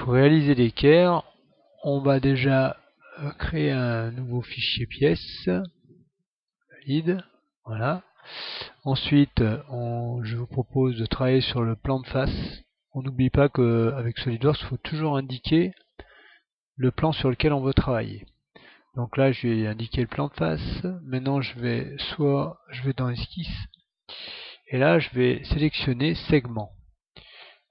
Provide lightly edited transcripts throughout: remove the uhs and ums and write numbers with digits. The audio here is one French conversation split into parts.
Pour réaliser l'équerre, on va déjà créer un nouveau fichier pièce, valide, voilà. Ensuite, je vous propose de travailler sur le plan de face. On n'oublie pas qu'avec SolidWorks, il faut toujours indiquer le plan sur lequel on veut travailler. Donc là, je vais indiquer le plan de face. Maintenant, je vais dans Esquisse, et là, je vais sélectionner segment.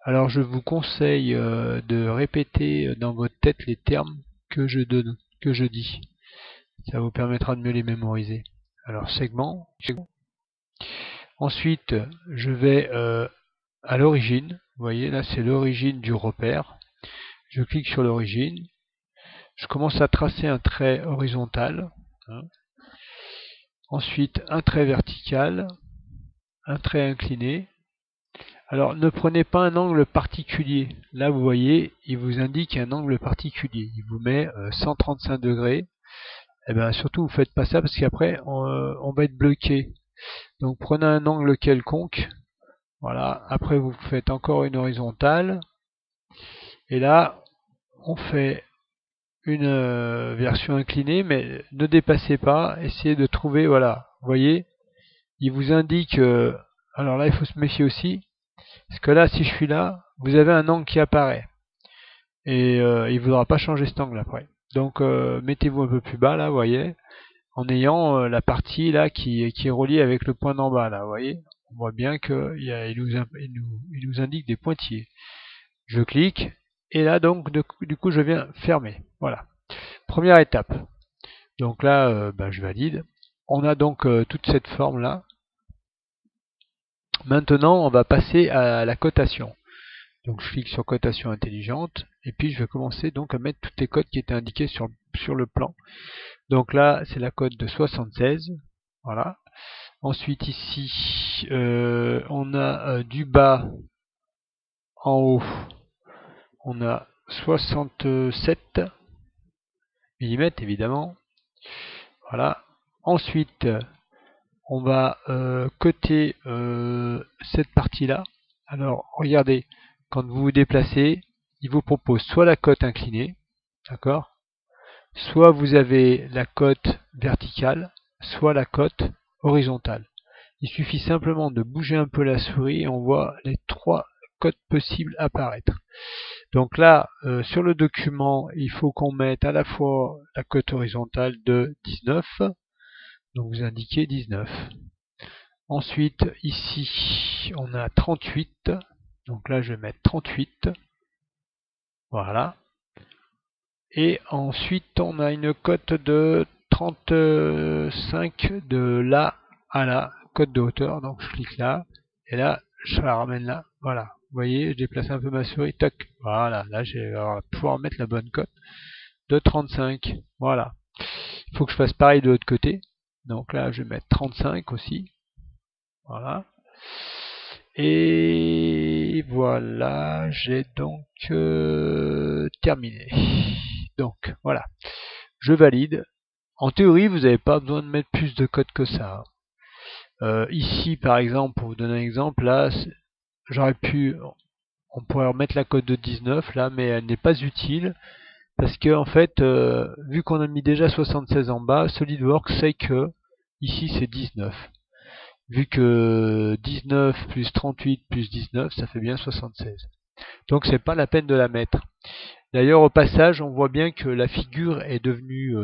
Alors, je vous conseille de répéter dans votre tête les termes que je dis. Ça vous permettra de mieux les mémoriser. Alors, segment. Ensuite, je vais à l'origine. Vous voyez, là, c'est l'origine du repère. Je clique sur l'origine. Je commence à tracer un trait horizontal. Ensuite, un trait vertical. Un trait incliné. Alors, ne prenez pas un angle particulier. Là, vous voyez, il vous indique un angle particulier. Il vous met 135 degrés. Et bien, surtout, vous faites pas ça parce qu'après, on va être bloqué. Donc, prenez un angle quelconque. Voilà. Après, vous faites encore une horizontale. Et là, on fait une version inclinée, mais ne dépassez pas. Essayez de trouver, voilà. Vous voyez, il vous indique... alors là, il faut se méfier aussi. Parce que là, si je suis là, vous avez un angle qui apparaît. Et il ne voudra pas changer cet angle après. Donc mettez-vous un peu plus bas là, vous voyez, en ayant la partie là qui est reliée avec le point d'en bas là, vous voyez. On voit bien qu'il nous indique des pointillés. Je clique, et là donc du coup je viens fermer. Voilà. Première étape. Donc là, je valide. On a donc toute cette forme là. Maintenant, on va passer à la cotation. Donc je clique sur cotation intelligente, et puis je vais commencer donc à mettre toutes les cotes qui étaient indiquées sur le plan. Donc là, c'est la cote de 76. Voilà. Ensuite ici, on a du bas en haut, on a 67 mm évidemment. Voilà. Ensuite, on va coter cette partie-là. Alors, regardez, quand vous vous déplacez, il vous propose soit la cote inclinée, d'accord, soit vous avez la cote verticale, soit la cote horizontale. Il suffit simplement de bouger un peu la souris et on voit les trois cotes possibles apparaître. Donc là, sur le document, il faut qu'on mette à la fois la cote horizontale de 19, donc vous indiquez 19. Ensuite, ici, on a 38, donc là je vais mettre 38, voilà. Et ensuite, on a une cote de 35 de là à là, cote de hauteur, donc je clique là, et là, je la ramène là, voilà. Vous voyez, je déplace un peu ma souris, toc, voilà, là je vais pouvoir mettre la bonne cote de 35, voilà. Il faut que je fasse pareil de l'autre côté, donc là je vais mettre 35 aussi. Voilà. Et voilà, j'ai donc terminé. Donc voilà, je valide. En théorie, vous n'avez pas besoin de mettre plus de code que ça. Ici, par exemple, pour vous donner un exemple, là, on pourrait remettre la cote de 19 là, mais elle n'est pas utile parce que en fait, vu qu'on a mis déjà 76 en bas, SolidWorks sait que ici c'est 19. Vu que 19 plus 38 plus 19, ça fait bien 76. Donc c'est pas la peine de la mettre. D'ailleurs, au passage, on voit bien que la figure est devenue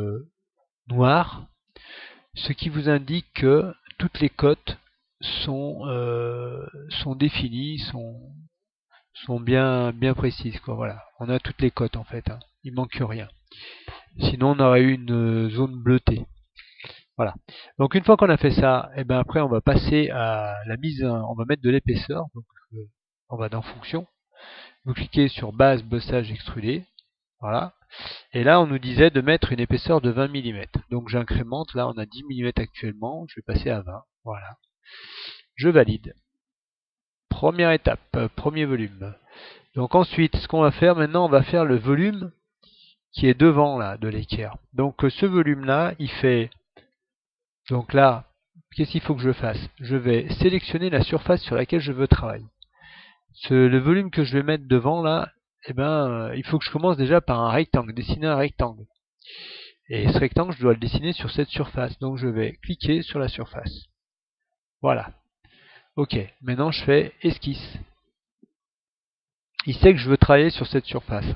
noire, ce qui vous indique que toutes les cotes sont définies, sont bien précises, quoi. Voilà, on a toutes les cotes en fait, hein. Il manque rien. Sinon, on aurait eu une zone bleutée. Voilà. Donc une fois qu'on a fait ça, et ben après on va passer à la mise, on va mettre de l'épaisseur. Donc on va dans fonction. Vous cliquez sur base, bossage, extrudé. Voilà. Et là on nous disait de mettre une épaisseur de 20 mm. Donc j'incrémente, là on a 10 mm actuellement, je vais passer à 20. Voilà. Je valide. Première étape, premier volume. Donc ensuite, ce qu'on va faire maintenant, on va faire le volume qui est devant là de l'équerre. Donc ce volume là, il fait... Donc là, qu'est-ce qu'il faut que je fasse? Je vais sélectionner la surface sur laquelle je veux travailler. Le volume que je vais mettre devant là, eh ben, il faut que je commence déjà par un rectangle, dessiner un rectangle. Et ce rectangle, je dois le dessiner sur cette surface. Donc je vais cliquer sur la surface. Voilà. Ok, maintenant je fais esquisse. Il sait que je veux travailler sur cette surface.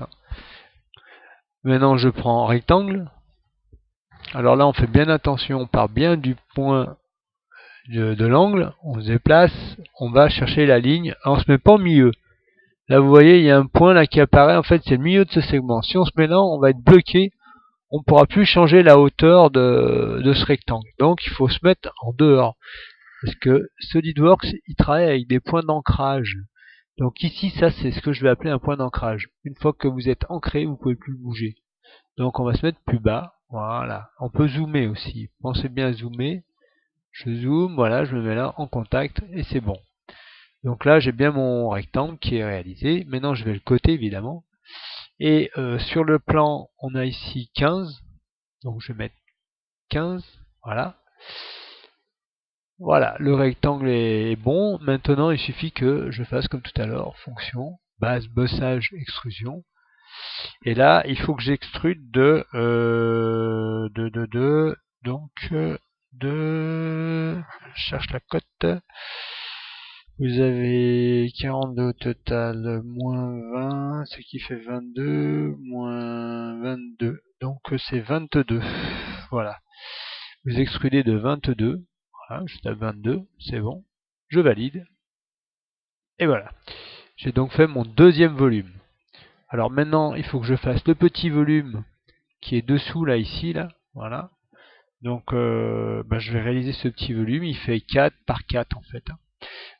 Maintenant je prends rectangle. Alors là on fait bien attention, on part bien du point de l'angle, on se déplace, on va chercher la ligne, on se met pas au milieu. Là vous voyez il y a un point là qui apparaît, en fait c'est le milieu de ce segment. Si on se met là, on va être bloqué, on ne pourra plus changer la hauteur de ce rectangle. Donc il faut se mettre en dehors. Parce que SolidWorks, il travaille avec des points d'ancrage. Donc ici, ça c'est ce que je vais appeler un point d'ancrage. Une fois que vous êtes ancré, vous ne pouvez plus bouger. Donc on va se mettre plus bas. Voilà. On peut zoomer aussi. Pensez bien à zoomer. Je zoome, voilà, je me mets là en contact et c'est bon. Donc là, j'ai bien mon rectangle qui est réalisé. Maintenant, je vais le coter évidemment. Et sur le plan, on a ici 15. Donc je vais mettre 15. Voilà. Voilà, le rectangle est bon. Maintenant, il suffit que je fasse comme tout à l'heure, fonction, base, bossage, extrusion. Et là, il faut que j'extrude je cherche la cote. Vous avez 42 au total, moins 20, ce qui fait 22, moins 22. Donc c'est 22. Voilà. Vous extrudez de 22. Voilà, je tape 22, c'est bon. Je valide. Et voilà. J'ai donc fait mon deuxième volume. Alors maintenant, il faut que je fasse le petit volume qui est dessous, là, ici, là. Voilà. Donc, je vais réaliser ce petit volume. Il fait 4 par 4, en fait.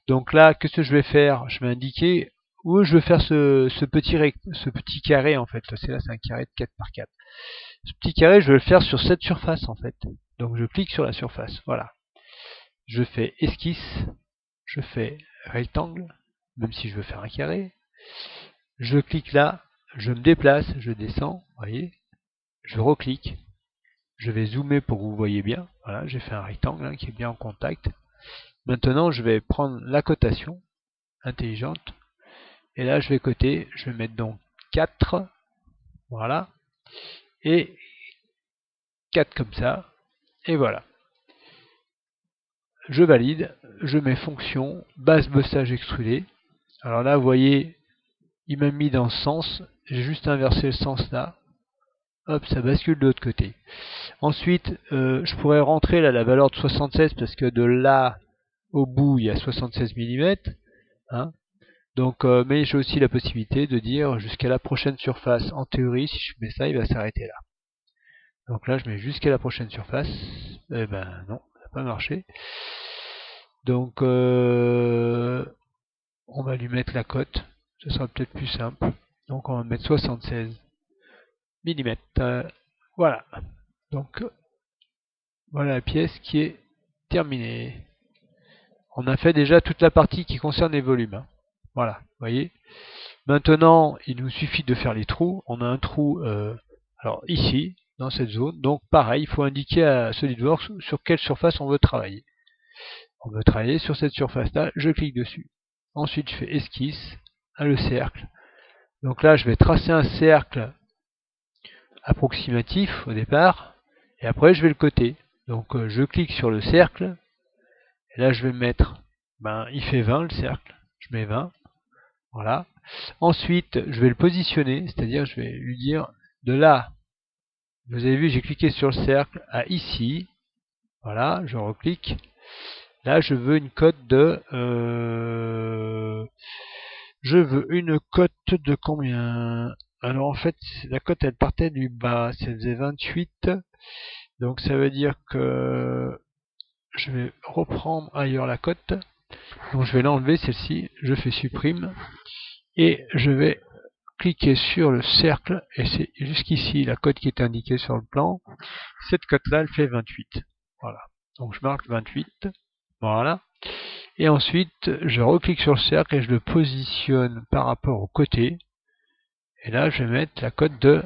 Donc là, qu'est-ce que je vais faire? Je vais indiquer où je veux faire ce petit carré, en fait. Là, c'est un carré de 4 par 4. Ce petit carré, je vais le faire sur cette surface, en fait. Donc, je clique sur la surface. Voilà. Je fais esquisse. Je fais rectangle, même si je veux faire un carré. Je clique là, je me déplace, je descends, vous voyez, je reclique, je vais zoomer pour que vous voyez bien. Voilà, j'ai fait un rectangle qui est bien en contact. Maintenant, je vais prendre la cotation intelligente, et là, je vais coter, je vais mettre donc 4, voilà, et 4 comme ça, et voilà. Je valide, je mets fonction, base bossage extrudé. Alors là, vous voyez, il m'a mis dans ce sens, j'ai juste inversé le sens là, hop, ça bascule de l'autre côté. Ensuite, je pourrais rentrer là la valeur de 76 parce que de là au bout, il y a 76 mm. Hein. Donc, mais j'ai aussi la possibilité de dire jusqu'à la prochaine surface. En théorie, si je mets ça, il va s'arrêter là. Donc là, je mets jusqu'à la prochaine surface. Eh ben non, ça n'a pas marché. Donc, on va lui mettre la cote. Ce sera peut-être plus simple. Donc, on va mettre 76 mm. Voilà. Donc, voilà la pièce qui est terminée. On a fait déjà toute la partie qui concerne les volumes. Hein. Voilà, vous voyez. Maintenant, il nous suffit de faire les trous. On a un trou alors ici, dans cette zone. Donc pareil, il faut indiquer à SolidWorks sur quelle surface on veut travailler. On veut travailler sur cette surface-là, je clique dessus. Ensuite, je fais esquisse, le cercle. Donc là, je vais tracer un cercle approximatif au départ. Et après, je vais le coter. Donc je clique sur le cercle. Et là, je vais mettre, il fait 20 le cercle. Je mets 20. Voilà. Ensuite, je vais le positionner, c'est-à-dire je vais lui dire de là, vous avez vu, j'ai cliqué sur le cercle à ici. Voilà, je reclique. Là, je veux une cote de... je veux une cote de combien? Alors en fait, la cote, elle partait du bas, ça faisait 28. Donc ça veut dire que je vais reprendre ailleurs la cote. Donc je vais l'enlever, celle-ci. Je fais supprime. Et je vais cliquer sur le cercle. Et c'est jusqu'ici la cote qui est indiquée sur le plan. Cette cote-là, elle fait 28. Voilà. Donc je marque 28. Voilà. Et ensuite, je reclique sur le cercle et je le positionne par rapport au côté. Et là, je vais mettre la cote de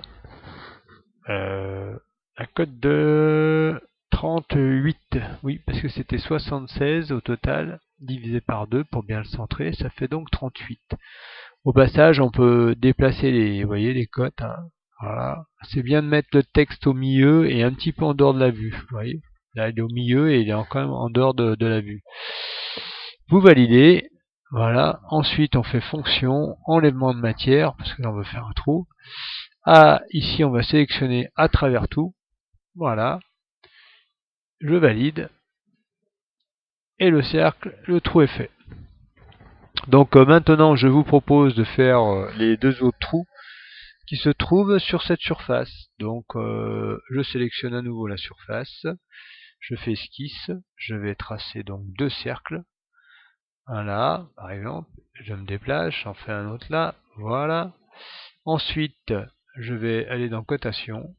38. Oui, parce que c'était 76 au total, divisé par 2 pour bien le centrer. Ça fait donc 38. Au passage, on peut déplacer les, vous voyez, les cotes, hein. Voilà. C'est bien de mettre le texte au milieu et un petit peu en dehors de la vue. Vous voyez, là il est au milieu et il est quand même en dehors de la vue. Vous validez. Voilà. Ensuite, on fait fonction, enlèvement de matière, parce que là on veut faire un trou. Ah, ici on va sélectionner à travers tout. Voilà. Je valide. Et le cercle, le trou est fait. Donc maintenant, je vous propose de faire les deux autres trous qui se trouvent sur cette surface. Donc je sélectionne à nouveau la surface, je fais esquisse, je vais tracer donc deux cercles. Un là, par exemple, je me déplace, j'en fais un autre là, voilà. Ensuite, je vais aller dans cotation,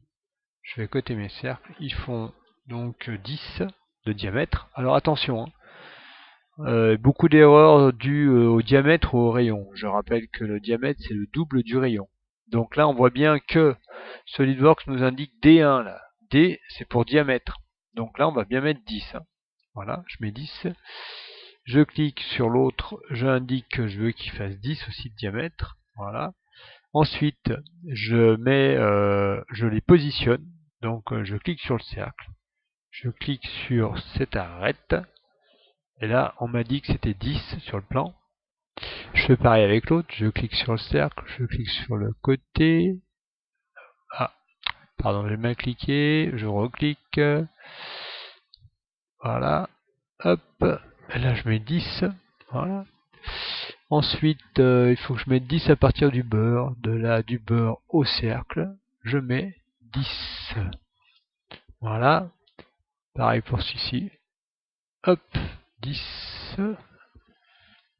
je vais coter mes cercles, ils font donc 10 de diamètre. Alors attention, hein, beaucoup d'erreurs dues au diamètre ou au rayon. Je rappelle que le diamètre c'est le double du rayon. Donc là on voit bien que SolidWorks nous indique D1 là. D c'est pour diamètre. Donc là on va bien mettre 10. Hein. Voilà, je mets 10. Je clique sur l'autre, j'indique que je veux qu'il fasse 10 aussi de diamètre. Voilà. Ensuite je les positionne. Donc je clique sur le cercle. Je clique sur cette arête. Et là, on m'a dit que c'était 10 sur le plan. Je fais pareil avec l'autre. Je clique sur le cercle. Je clique sur le côté. Ah, pardon, j'ai mal cliqué. Je reclique. Voilà. Hop. Et là, je mets 10. Voilà. Ensuite, il faut que je mette 10 à partir du beurre. De là, du beurre au cercle. Je mets 10. Voilà. Pareil pour celui-ci. Hop. 10.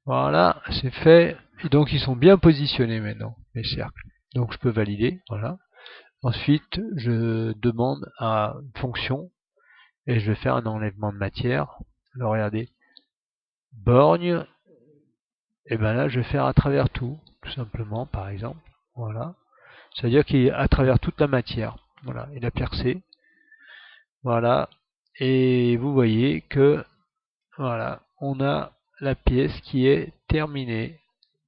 Voilà, c'est fait. Et donc ils sont bien positionnés maintenant, les cercles. Donc je peux valider, voilà. Ensuite, je demande à une fonction et je vais faire un enlèvement de matière. Alors regardez, borgne, et ben là je vais faire à travers tout simplement, par exemple. Voilà. C'est-à-dire qu'il est à travers toute la matière. Voilà, il a percé. Voilà. Et vous voyez que voilà, on a la pièce qui est terminée.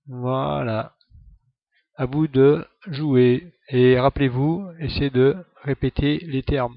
Voilà. À vous de jouer. Et rappelez-vous, essayez de répéter les termes.